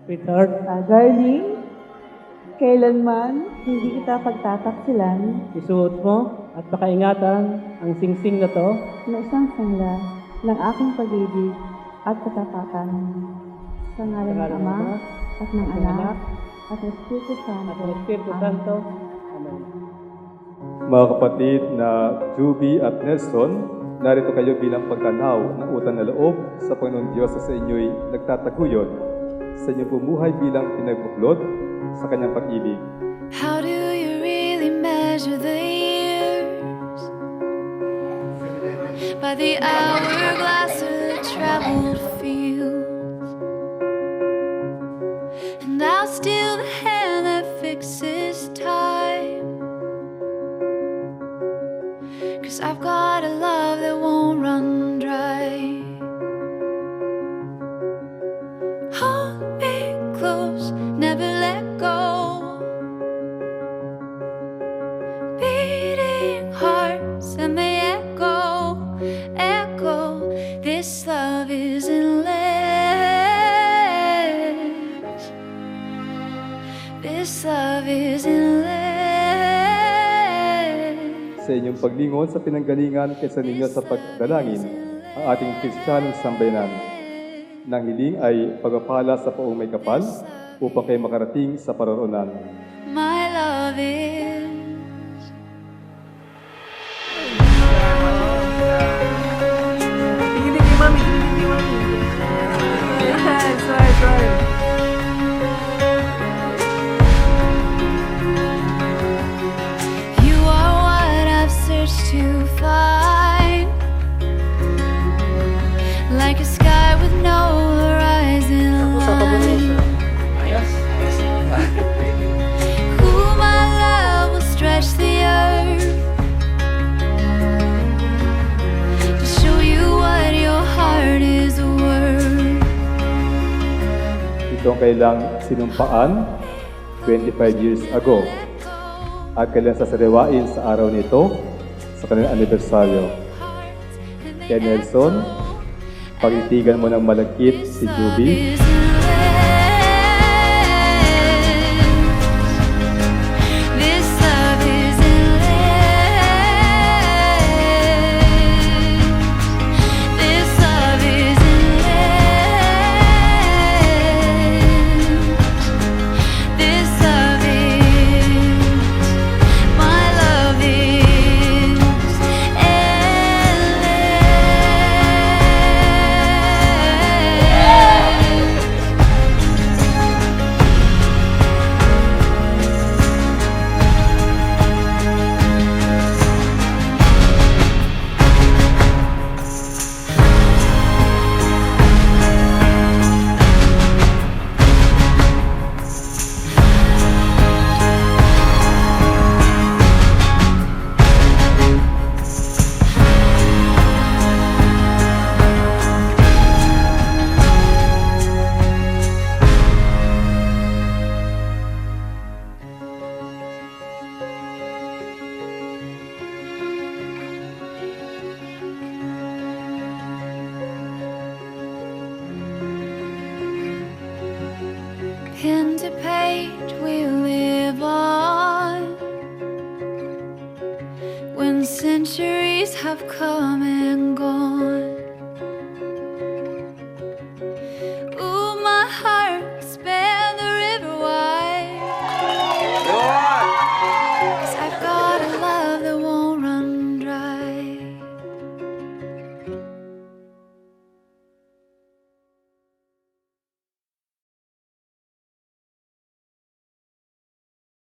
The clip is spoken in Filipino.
Sweetheart, Darling, kailanman hindi kita pagtataksilan isuot mo at pakaingatan ang singsing na to na isang sangla ng aking pag-ibig at katapatan. Sa ngalan ng Ama at ng Anak at ng Espiritu Santo. at ng Espiritu Santo. Amen. Mga kapatid na Juby at Nelson, narito kayo bilang pagtanaw ng utang na loob sa Panginoon Diyos sa inyo'y nagtataguyod sa inyong bumuhay bilang pinagbuklod sa kanyang pag-ibig. How do you really measure the years? By the hourglass of the traveled fields. And I'll steal the hand that fixes time. 'Cause I've got a love that won't run dry. Hold me close, never let go. Beating hearts and they echo, echo. This love is endless. This love is endless. Sa inyong paglingon sa pinanggalingan kaysa ninyo sa pagdalangin ang ating Kristiyanong sambayanan. Nang hiling ay pagpapala sa poong may kapal upang kayo makarating sa paroroonan. My love is. Tingin kay Mami, tingin kay Mami. Yes, right. You are what I've searched to find, like a sky with no horizon line. Who my love will stretch the earth to show you what your heart is worth. Ito ang kailang sinumpaan 25 years ago at kailang sasariwain sa araw nito sa kanilang anibersaryo. Kaya Nelson, pagtitigan mo ng malagkit si Juby. This love is endless. This love is endless. This love is, my love is endless. Pen to page we live on. When centuries have come